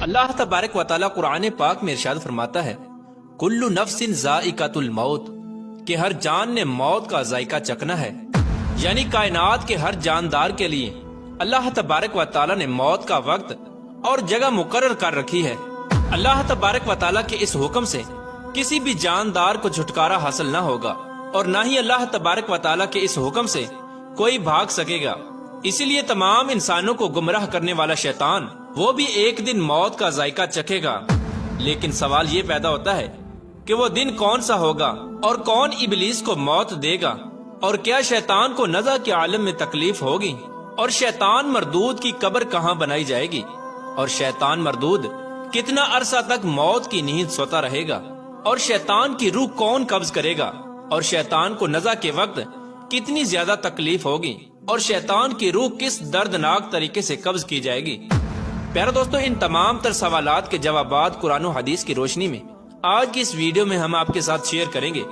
اللہ تبارک و تعالیٰ قرآن پاک میں ارشاد فرماتا ہے کل نفس ذائقۃ الموت کہ ہر جان نے موت کا ذائقہ چکھنا ہے، یعنی کائنات کے ہر جاندار کے لیے اللہ تبارک و تعالیٰ نے موت کا وقت اور جگہ مقرر کر رکھی ہے۔ اللہ تبارک و تعالیٰ کے اس حکم سے کسی بھی جاندار کو چھٹکارا حاصل نہ ہوگا اور نہ ہی اللہ تبارک و تعالیٰ کے اس حکم سے کوئی بھاگ سکے گا۔ اسی لیے تمام انسانوں کو گمراہ کرنے والا شیطان وہ بھی ایک دن موت کا ذائقہ چکھے گا، لیکن سوال یہ پیدا ہوتا ہے کہ وہ دن کون سا ہوگا اور کون ابلیس کو موت دے گا، اور کیا شیطان کو نزع کے عالم میں تکلیف ہوگی، اور شیطان مردود کی قبر کہاں بنائی جائے گی، اور شیطان مردود کتنا عرصہ تک موت کی نیند سوتا رہے گا، اور شیطان کی روح کون قبض کرے گا، اور شیطان کو نزع کے وقت کتنی زیادہ تکلیف ہوگی، اور شیطان کی روح کس دردناک طریقے سے قبض کی جائے گی۔ پیارے دوستو، ان تمام تر سوالات کے جوابات قرآن و حدیث کی روشنی میں آج کی اس ویڈیو میں ہم آپ کے ساتھ شیئر کریں گے،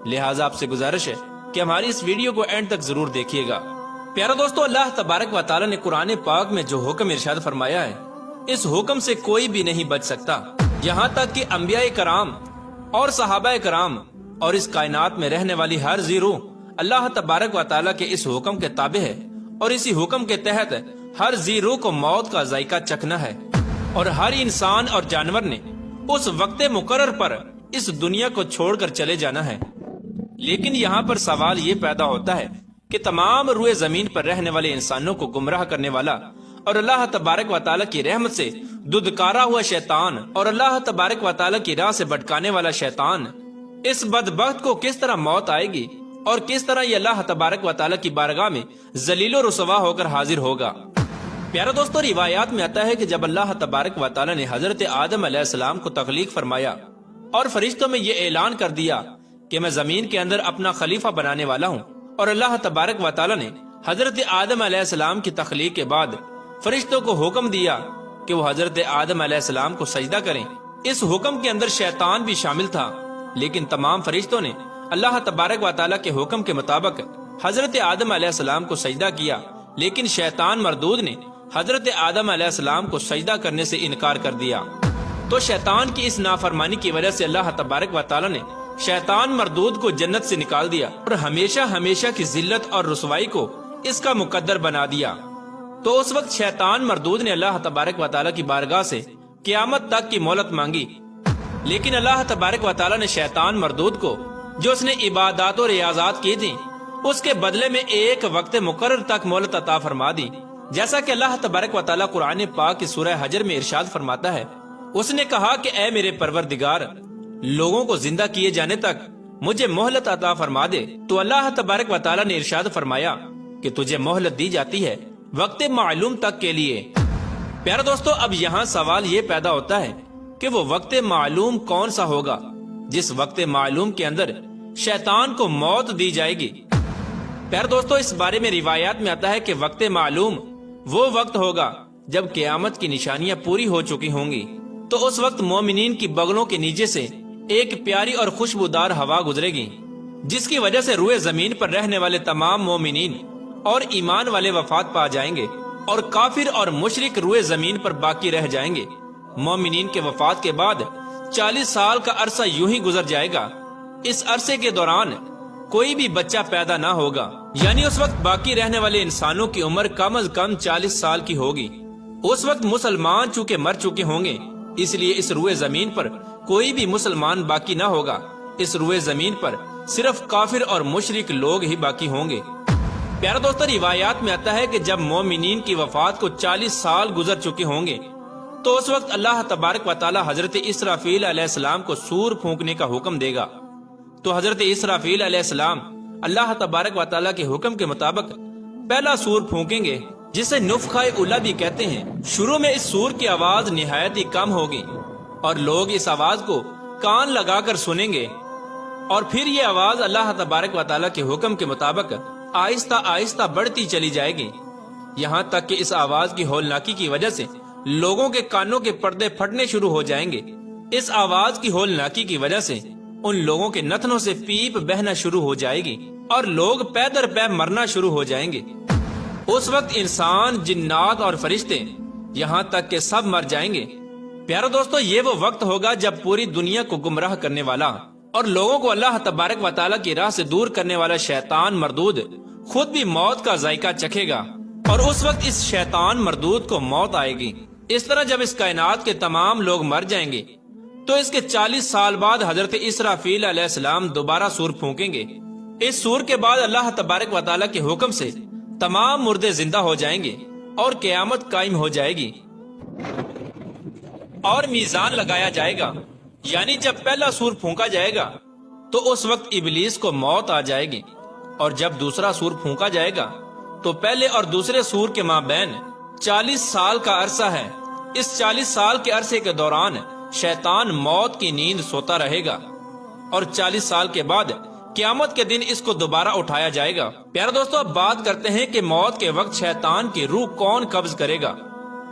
لہٰذا آپ سے گزارش ہے کہ ہماری اس ویڈیو کو اینڈ تک ضرور دیکھیے گا۔ پیارے دوستو، اللہ تبارک و تعالیٰ نے قرآن پاک میں جو حکم ارشاد فرمایا ہے، اس حکم سے کوئی بھی نہیں بچ سکتا، یہاں تک کہ انبیاء کرام اور صحابہ کرام اور اس کائنات میں رہنے والی ہر ذی روح اللہ تبارک و تعالیٰ کے اس حکم کے تابع ہے، اور اسی حکم کے تحت ہر ذی روح کو موت کا ذائقہ چکھنا ہے، اور ہر انسان اور جانور نے اس وقت مقرر پر اس دنیا کو چھوڑ کر چلے جانا ہے۔ لیکن یہاں پر سوال یہ پیدا ہوتا ہے کہ تمام روئے زمین پر رہنے والے انسانوں کو گمراہ کرنے والا اور اللہ تبارک و تعالیٰ کی رحمت سے دودکارا ہوا شیطان اور اللہ تبارک و تعالیٰ کی راہ سے بھٹکانے والا شیطان، اس بدبخت کو کس طرح موت آئے گی اور کس طرح یہ اللہ تبارک و تعالیٰ کی بارگاہ میں ذلیل و رسوا ہو کر حاضر ہوگا۔ پیارے دوستو، روایات میں آتا ہے کہ جب اللہ تبارک و تعالیٰ نے حضرت آدم علیہ السلام کو تخلیق فرمایا اور فرشتوں میں یہ اعلان کر دیا کہ میں زمین کے اندر اپنا خلیفہ بنانے والا ہوں، اور اللہ تبارک و تعالیٰ نے حضرت آدم علیہ السلام کی تخلیق کے بعد فرشتوں کو حکم دیا کہ وہ حضرت آدم علیہ السلام کو سجدہ کریں۔ اس حکم کے اندر شیطان بھی شامل تھا، لیکن تمام فرشتوں نے اللہ تبارک و تعالیٰ کے حکم کے مطابق حضرت آدم علیہ السلام کو سجدہ کیا، لیکن شیطان مردود نے حضرت آدم علیہ السلام کو سجدہ کرنے سے انکار کر دیا۔ تو شیطان کی اس نافرمانی کی وجہ سے اللہ تبارک و تعالیٰ نے شیطان مردود کو جنت سے نکال دیا اور ہمیشہ ہمیشہ کی ذلت اور رسوائی کو اس کا مقدر بنا دیا۔ تو اس وقت شیطان مردود نے اللہ تبارک و تعالیٰ کی بارگاہ سے قیامت تک کی مہلت مانگی، لیکن اللہ تبارک و تعالیٰ نے شیطان مردود کو جو اس نے عبادات و ریاضات کی تھی اس کے بدلے میں ایک وقت مقرر تک مہلت عطا فرما دی، جیسا کہ اللہ تبارک و تعالیٰ قرآن پاک کی سورہ حجر میں ارشاد فرماتا ہے، اس نے کہا کہ اے میرے پروردگار، لوگوں کو زندہ کیے جانے تک مجھے مہلت عطا فرما دے۔ تو اللہ تبارک و تعالیٰ نے ارشاد فرمایا کہ تجھے مہلت دی جاتی ہے وقت معلوم تک کے لیے۔ پیارے دوستو، اب یہاں سوال یہ پیدا ہوتا ہے کہ وہ وقت معلوم کون سا ہوگا جس وقت معلوم کے اندر شیطان کو موت دی جائے گی۔ پیارے دوستو، اس بارے میں روایات میں آتا ہے کہ وقت معلوم وہ وقت ہوگا جب قیامت کی نشانیاں پوری ہو چکی ہوں گی، تو اس وقت مومنین کی بغلوں کے نیچے سے ایک پیاری اور خوشبودار ہوا گزرے گی، جس کی وجہ سے روئے زمین پر رہنے والے تمام مومنین اور ایمان والے وفات پا جائیں گے، اور کافر اور مشرک روئے زمین پر باقی رہ جائیں گے۔ مومنین کے وفات کے بعد 40 سال کا عرصہ یوں ہی گزر جائے گا۔ اس عرصے کے دوران کوئی بھی بچہ پیدا نہ ہوگا، یعنی اس وقت باقی رہنے والے انسانوں کی عمر کم از کم 40 سال کی ہوگی۔ اس وقت مسلمان چونکہ مر چکے ہوں گے، اس لیے اس روئے زمین پر کوئی بھی مسلمان باقی نہ ہوگا۔ اس روئے زمین پر صرف کافر اور مشرک لوگ ہی باقی ہوں گے۔ پیارے دوستو، روایات میں آتا ہے کہ جب مومنین کی وفات کو 40 سال گزر چکے ہوں گے، تو اس وقت اللہ تبارک و تعالی حضرت اسرافیل علیہ السلام کو سور پھونکنے کا حکم دے گا۔ تو حضرت اسرافیل علیہ السلام اللہ تبارک و تعالیٰ کے حکم کے مطابق پہلا سور پھونکیں گے، جسے نفخہ اولا بھی کہتے ہیں۔ شروع میں اس سور کی آواز نہایت ہی کم ہوگی اور لوگ اس آواز کو کان لگا کر سنیں گے، اور پھر یہ آواز اللہ تبارک و تعالیٰ کے حکم کے مطابق آہستہ آہستہ بڑھتی چلی جائے گی، یہاں تک کہ اس آواز کی ہولناکی کی وجہ سے لوگوں کے کانوں کے پردے پھٹنے شروع ہو جائیں گے۔ اس آواز کی ہولناکی کی وجہ سے ان لوگوں کے نتنوں سے پیپ بہنا شروع ہو جائے گی اور لوگ پے در پے مرنا شروع ہو جائیں گے۔ اس وقت انسان، جنات اور فرشتے یہاں تک کہ سب مر جائیں گے۔ پیارو دوستو، یہ وہ وقت ہوگا جب پوری دنیا کو گمراہ کرنے والا اور لوگوں کو اللہ تبارک و تعالیٰ کی راہ سے دور کرنے والا شیطان مردود خود بھی موت کا ذائقہ چکھے گا، اور اس وقت اس شیطان مردود کو موت آئے گی۔ اس طرح جب اس کائنات کے تمام لوگ مر جائیں گے تو اس کے 40 سال بعد حضرت اسرافیل علیہ السلام دوبارہ سور پھونکیں گے۔ اس سور کے بعد اللہ تبارک و تعالیٰ کے حکم سے تمام مردے زندہ ہو جائیں گے اور قیامت قائم ہو جائے گی اور میزان لگایا جائے گا۔ یعنی جب پہلا سور پھونکا جائے گا تو اس وقت ابلیس کو موت آ جائے گی، اور جب دوسرا سور پھونکا جائے گا تو پہلے اور دوسرے سور کے مابین 40 سال کا عرصہ ہے۔ اس 40 سال کے عرصے کے دوران شیطان موت کی نیند سوتا رہے گا، اور 40 سال کے بعد قیامت کے دن اس کو دوبارہ اٹھایا جائے گا۔ پیارے دوستو، اب بات کرتے ہیں کہ موت کے وقت شیطان کی روح کون قبض کرے گا،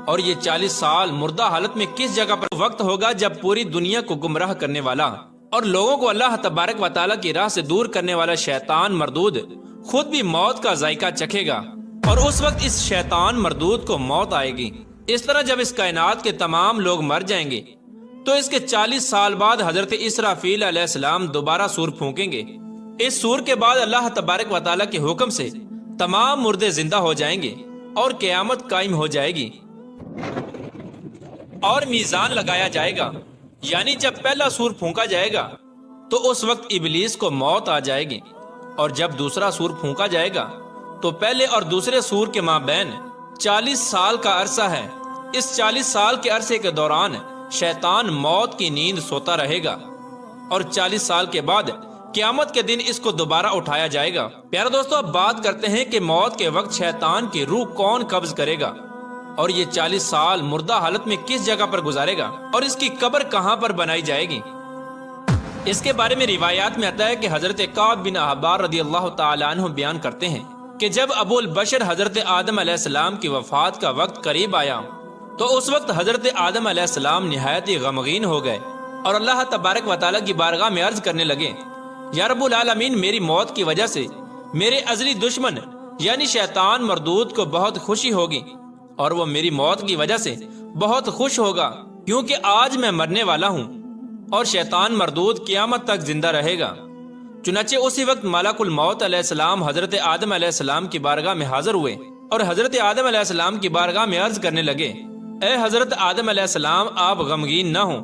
اور یہ 40 سال مردہ حالت میں کس جگہ پر وقت ہوگا جب پوری دنیا کو گمراہ کرنے والا اور لوگوں کو اللہ تبارک و تعالیٰ کی راہ سے دور کرنے والا شیطان مردود خود بھی موت کا ذائقہ چکھے گا، اور اس وقت اس شیطان مردود کو موت آئے گی۔ اس طرح جب اس کائنات کے تمام لوگ مر جائیں گے تو اس کے 40 سال بعد حضرت اسرافیل علیہ السلام دوبارہ سور پھونکیں گے۔ اس سور کے بعد اللہ تبارک و تعالیٰ کے حکم سے تمام مردے زندہ ہو جائیں گے اور قیامت قائم ہو جائے گی اور میزان لگایا جائے گا۔ یعنی جب پہلا سور پھونکا جائے گا تو اس وقت ابلیس کو موت آ جائے گی، اور جب دوسرا سور پھونکا جائے گا تو پہلے اور دوسرے سور کے مابین 40 سال کا عرصہ ہے۔ اس 40 سال کے عرصے کے دوران شیطان موت کی نیند سوتا رہے گا، اور 40 سال کے بعد قیامت کے دن اس کو دوبارہ اٹھایا جائے گا۔ پیارے دوستو، اب بات کرتے ہیں کہ موت کے وقت شیطان کی روح کون قبض کرے گا، اور یہ 40 سال مردہ حالت میں کس جگہ پر گزارے گا، اور اس کی قبر کہاں پر بنائی جائے گی۔ اس کے بارے میں روایات میں آتا ہے کہ حضرت کعب بن احبار رضی اللہ تعالیٰ عنہ بیان کرتے ہیں کہ جب ابو البشر حضرت آدم علیہ السلام کی وفات کا وقت قریب آیا تو اس وقت حضرت آدم علیہ السلام نہایت ہی غمگین ہو گئے اور اللہ تبارک و تعالیٰ کی بارگاہ میں عرض کرنے لگے، یا رب العالمین، میری موت کی وجہ سے میرے ازلی دشمن یعنی شیطان مردود کو بہت خوشی ہوگی، اور وہ میری موت کی وجہ سے بہت خوش ہوگا، کیونکہ آج میں مرنے والا ہوں اور شیطان مردود قیامت تک زندہ رہے گا۔ چنانچہ اسی وقت ملک الموت علیہ السلام حضرت آدم علیہ السلام کی بارگاہ میں حاضر ہوئے اور حضرت آدم علیہ السلام کی بارگاہ میں عرض کرنے لگے، اے حضرت آدم علیہ السلام، آپ غمگین نہ ہوں،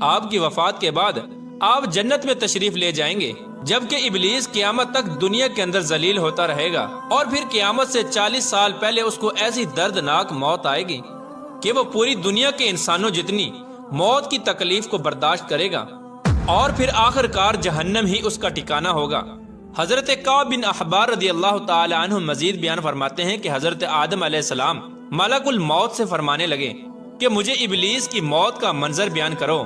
آپ کی وفات کے بعد آپ جنت میں تشریف لے جائیں گے، جبکہ ابلیس قیامت تک دنیا کے اندر ذلیل ہوتا رہے گا، اور پھر قیامت سے 40 سال پہلے اس کو ایسی دردناک موت آئے گی کہ وہ پوری دنیا کے انسانوں جتنی موت کی تکلیف کو برداشت کرے گا، اور پھر آخر کار جہنم ہی اس کا ٹھکانہ ہوگا۔ حضرت کعب بن احبار رضی اللہ تعالی عنہ مزید بیان فرماتے ہیں کہ حضرت آدم علیہ السلام ملک الموت سے فرمانے لگے کہ مجھے ابلیس کی موت کا منظر بیان کرو،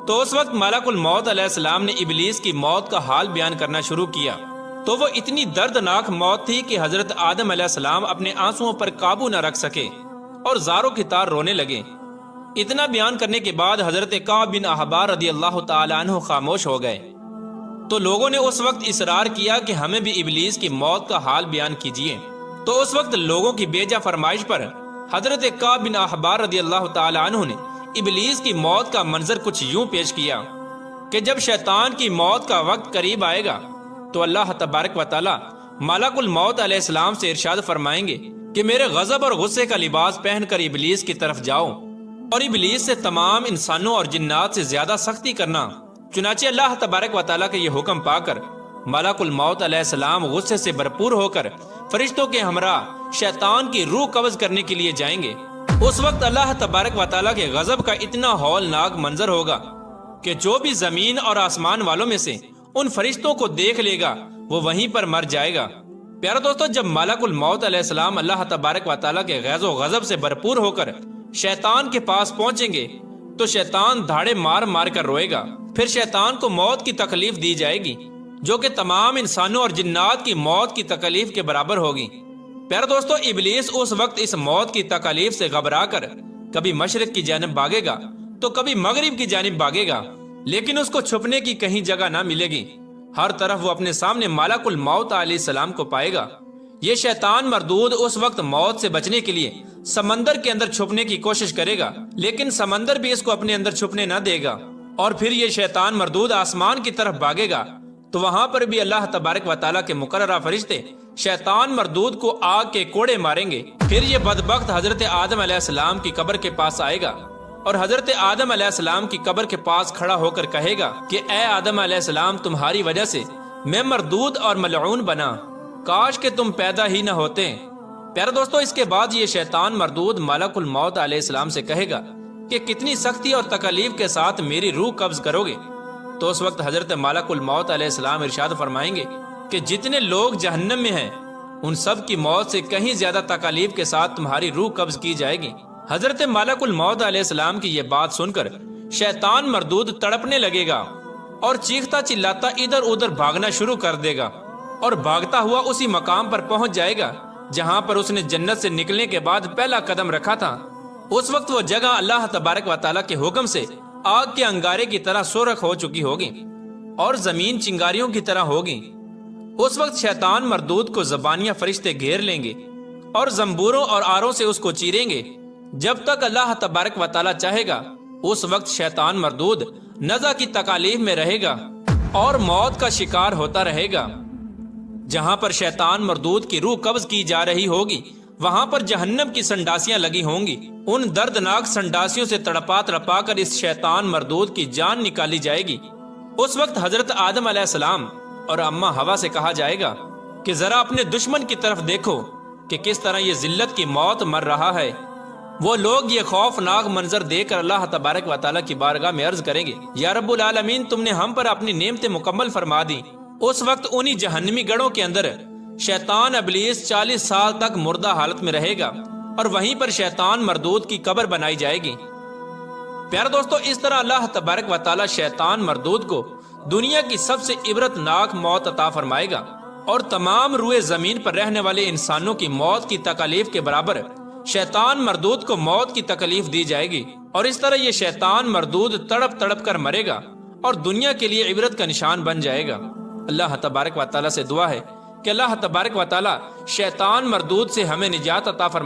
تو اس وقت ملک الموت علیہ السلام نے ابلیس کی موت کا حال بیان کرنا شروع کیا، تو وہ اتنی دردناک موت تھی کہ حضرت آدم علیہ السلام اپنے آنسوؤں پر قابو نہ رکھ سکے اور زاروں کی طرح رونے لگے۔ اتنا بیان کرنے کے بعد حضرت کعب بن احبار رضی اللہ تعالی عنہ خاموش ہو گئے، تو لوگوں نے اس وقت اصرار کیا کہ ہمیں بھی ابلیس کی موت کا حال بیان کیجیے۔ تو اس وقت لوگوں کی بیجا فرمائش پر حضرت کعب بن احبار رضی اللہ تعالی عنہ نے ابلیس کی موت کا منظر کچھ یوں پیش کیا کہ جب شیطان کی موت کا وقت قریب آئے گا تو اللہ تبارک و تعالی ملک الموت علیہ السلام سے ارشاد فرمائیں گے کہ میرے غضب اور غصے کا لباس پہن کر ابلیس کی طرف جاؤ اور ابلیس سے تمام انسانوں اور جنات سے زیادہ سختی کرنا۔ چنانچہ اللہ تبارک و تعالیٰ کے یہ حکم پا کر ملک الموت علیہ السلام غصے سے بھرپور ہو کر فرشتوں کے ہمراہ شیطان کی روح قبض کرنے کے لیے جائیں گے۔ اس وقت اللہ تبارک و تعالیٰ کے غضب کا اتنا ہولناک منظر ہوگا کہ جو بھی زمین اور آسمان والوں میں سے ان فرشتوں کو دیکھ لے گا وہ وہیں پر مر جائے گا۔ پیارے دوستو، جب ملک الموت علیہ السلام اللہ تبارک و تعالیٰ کے غیظ و غضب سے بھرپور ہو کر شیطان کے پاس پہنچیں گے تو شیطان دھاڑے مار مار کر روئے گا۔ پھر شیطان کو موت کی تکلیف دی جائے گی جو کہ تمام انسانوں اور جنات کی موت کی تکلیف کے برابر ہوگی۔ پیارے دوستو، ابلیس اس وقت اس موت کی تکلیف سے گھبرا کر کبھی مشرق کی جانب بھاگے گا تو کبھی مغرب کی جانب بھاگے گا، لیکن اس کو چھپنے کی کہیں جگہ نہ ملے گی۔ ہر طرف وہ اپنے سامنے ملک الموت علیہ السلام کو پائے گا، یہ شیطان مردود اس وقت موت سے بچنے کے لیے سمندر کے اندر چھپنے کی کوشش کرے گا، لیکن سمندر بھی اس کو اپنے اندر چھپنے نہ دے گا، اور پھر یہ شیطان مردود آسمان کی طرف بھاگے گا تو وہاں پر بھی اللہ تبارک و تعالیٰ کے مقررہ فرشتے شیطان مردود کو آگ کے کوڑے ماریں گے۔ پھر یہ بدبخت حضرت آدم علیہ السلام کی قبر کے پاس آئے گا اور حضرت آدم علیہ السلام کی قبر کے پاس کھڑا ہو کر کہے گا کہ اے آدم علیہ السلام، تمہاری وجہ سے میں مردود اور ملعون بنا، کاش کہ تم پیدا ہی نہ ہوتے۔ پیارے دوستو، اس کے بعد یہ شیطان مردود ملک الموت علیہ السلام سے کہے گا کہ کتنی سختی اور تکلیف کے ساتھ میری روح قبض کرو گے؟ تو اس وقت حضرت ملک الموت علیہ السلام ارشاد فرمائیں گے کہ جتنے لوگ جہنم میں ہیں ان سب کی موت سے کہیں زیادہ تکلیف کے ساتھ تمہاری روح قبض کی جائے گی۔ حضرت ملک الموت علیہ السلام کی یہ بات سن کر شیطان مردود تڑپنے لگے گا اور چیختا چلاتا ادھر ادھر بھاگنا شروع کر دے گا، اور بھاگتا ہوا اسی مقام پر پہنچ جائے گا جہاں پر اس نے جنت سے نکلنے کے بعد پہلا قدم رکھا تھا۔ اس وقت وہ جگہ اللہ تبارک و تعالیٰ کے حکم سے آگ کے انگارے کی طرح سرخ ہو چکی ہوگی اور زمین چنگاریوں کی طرح ہوگی۔ اس وقت شیطان مردود کو زبانیہ فرشتے گھیر لیں گے اور زنبوروں اور آروں سے اس کو چیریں گے جب تک اللہ تبارک و تعالیٰ چاہے گا۔ اس وقت شیطان مردود نزع کی تکالیف میں رہے گا اور موت کا شکار ہوتا رہے گا۔ جہاں پر شیطان مردود کی روح قبض کی جا رہی ہوگی وہاں پر جہنم کی سنڈاسیاں لگی ہوں گی۔ ان دردناک سنڈاسیوں سے تڑپا تڑپا کر اس شیطان مردود کی جان نکالی جائے گی۔ اس وقت حضرت آدم علیہ السلام اور اماں حوا سے کہا جائے گا کہ ذرا اپنے دشمن کی طرف دیکھو کہ کس طرح یہ ذلت کی موت مر رہا ہے۔ وہ لوگ یہ خوفناک منظر دیکھ کر اللہ تبارک و تعالیٰ کی بارگاہ میں عرض کریں گے، یا رب العالمین، تم نے ہم پر اپنی نعمتیں مکمل فرما دی۔ اس وقت انہی جہنمی گڑھوں کے اندر شیطان ابلیس 40 سال تک مردہ حالت میں رہے گا اور وہیں پر شیطان مردود کی قبر بنائی جائے گی۔ پیارے دوستو، اس طرح اللہ تبارک و تعالیٰ شیطان مردود کو دنیا کی سب سے عبرت ناک موت عطا فرمائے گا، اور تمام روئے زمین پر رہنے والے انسانوں کی موت کی تکلیف کے برابر شیطان مردود کو موت کی تکلیف دی جائے گی، اور اس طرح یہ شیطان مردود تڑپ تڑپ کر مرے گا اور دنیا کے لیے عبرت کا نشان بن جائے گا۔ اللہ تبارک و تعالیٰ سے دعا ہے کہ اللہ تبارک و تعالیٰ شیطان مردود سے ہمیں نجات عطا فرمائے۔